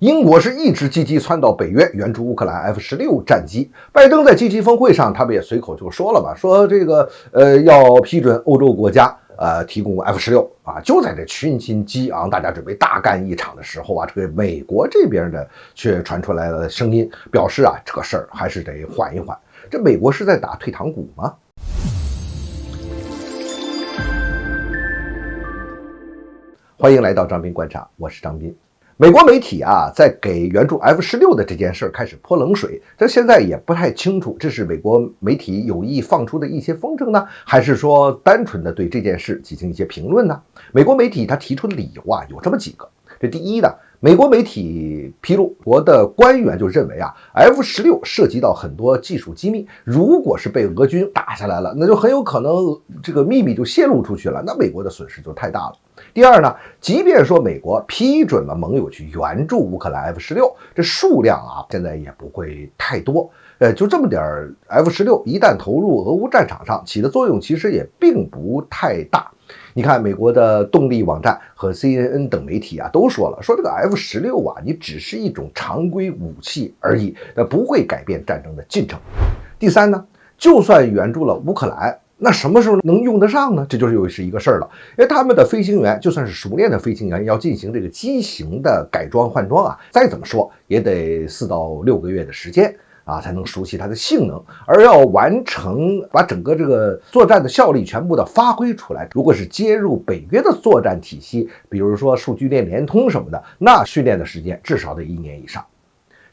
英国是一直积极窜到北约援助乌克兰 F-16战机。拜登在 G7 峰会上，他们也随口就说了吧，说这个要批准欧洲国家提供 F-16啊。就在这群情激昂，大家准备大干一场的时候啊，这个美国这边的却传出来了声音，表示啊，这个事儿还是得缓一缓。这美国是在打退堂鼓吗？欢迎来到张斌观察，我是张斌。美国媒体啊，在给援助 F-16的这件事开始泼冷水，这现在也不太清楚，这是美国媒体有意放出的一些风声呢，还是说单纯的对这件事进行一些评论呢？美国媒体他提出的理由啊，有这么几个。这第一呢，美国媒体披露，国的官员就认为啊 ，F-16涉及到很多技术机密，如果是被俄军打下来了，那就很有可能这个秘密就泄露出去了，那美国的损失就太大了。第二呢，即便说美国批准了盟友去援助乌克兰 F-16，这数量啊现在也不会太多，就这么点 F-16一旦投入俄乌战场上，起的作用其实也并不太大。你看美国的动力网站和 CNN 等媒体啊都说了，说这个 F-16啊，你只是一种常规武器而已，不会改变战争的进程。第三呢，就算援助了乌克兰，那什么时候能用得上呢？这就是又是一个事儿了。因为他们的飞行员就算是熟练的飞行员，要进行这个机型的改装换装啊，再怎么说也得4到6个月的时间啊，才能熟悉它的性能，而要完成把整个这个作战的效力全部的发挥出来，如果是接入北约的作战体系，比如说数据链联通什么的，那训练的时间至少得1年以上。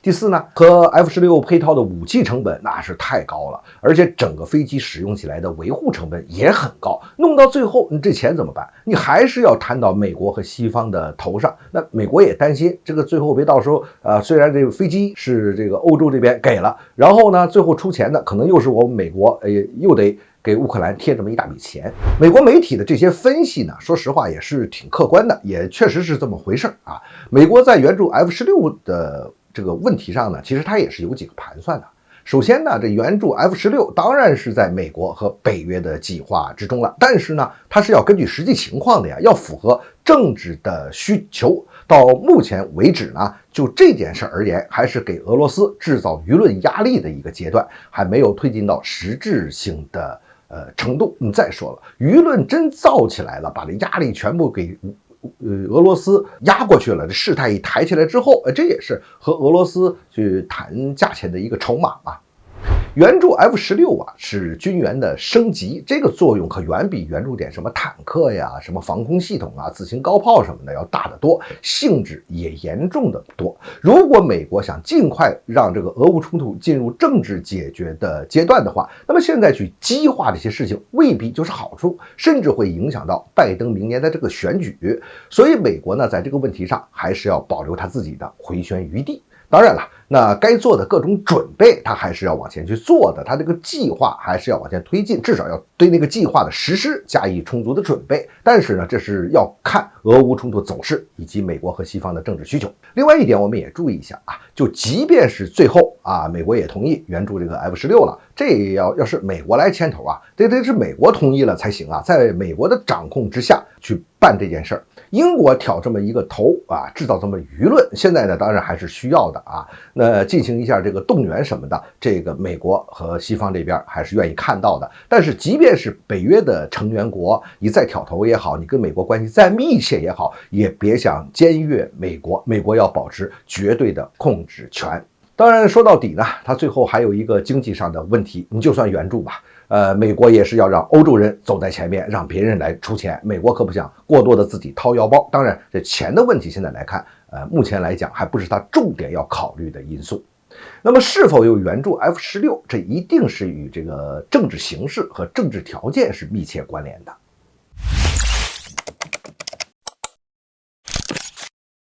第四呢，和 F-16配套的武器成本那是太高了，而且整个飞机使用起来的维护成本也很高，弄到最后你这钱怎么办？你还是要摊到美国和西方的头上。那美国也担心这个最后别到时候虽然这个飞机是这个欧洲这边给了，然后呢最后出钱的可能又是我们美国，又得给乌克兰贴这么一大笔钱。美国媒体的这些分析呢，说实话也是挺客观的，也确实是这么回事啊。美国在援助 F-16的这个问题上呢，其实它也是有几个盘算的。首先呢，这援助 F-16当然是在美国和北约的计划之中了，但是呢，它是要根据实际情况的呀，要符合政治的需求。到目前为止呢，就这件事而言，还是给俄罗斯制造舆论压力的一个阶段，还没有推进到实质性的程度。你再说了，舆论真造起来了，把这压力全部给俄罗斯压过去了，这事态一抬起来之后，这也是和俄罗斯去谈价钱的一个筹码啊。援助 F-16啊是军援的升级，这个作用可远比援助点什么坦克呀、什么防空系统啊、自行高炮什么的要大得多，性质也严重的多。如果美国想尽快让这个俄乌冲突进入政治解决的阶段的话，那么现在去激化这些事情未必就是好处，甚至会影响到拜登明年的这个选举。所以美国呢，在这个问题上还是要保留他自己的回旋余地。当然了，那该做的各种准备，他还是要往前去做的，他这个计划还是要往前推进，至少要对那个计划的实施加以充足的准备。但是呢，这是要看俄乌冲突走势以及美国和西方的政治需求。另外一点，我们也注意一下啊，就即便是最后啊，美国也同意援助这个 F-16了，这要是美国来牵头啊，这是美国同意了才行啊，在美国的掌控之下去办这件事儿。英国挑这么一个头啊，制造这么舆论，现在呢当然还是需要的啊。那进行一下这个动员什么的，这个美国和西方这边还是愿意看到的。但是即便是北约的成员国，你再挑头也好，你跟美国关系再密切也好，也别想僭越美国，美国要保持绝对的控制权。当然说到底呢，它最后还有一个经济上的问题，你就算援助吧。美国也是要让欧洲人走在前面，让别人来出钱，美国可不想过多的自己掏腰包。当然这钱的问题现在来看，目前来讲还不是他重点要考虑的因素。那么是否有援助 F-16，这一定是与这个政治形势和政治条件是密切关联的。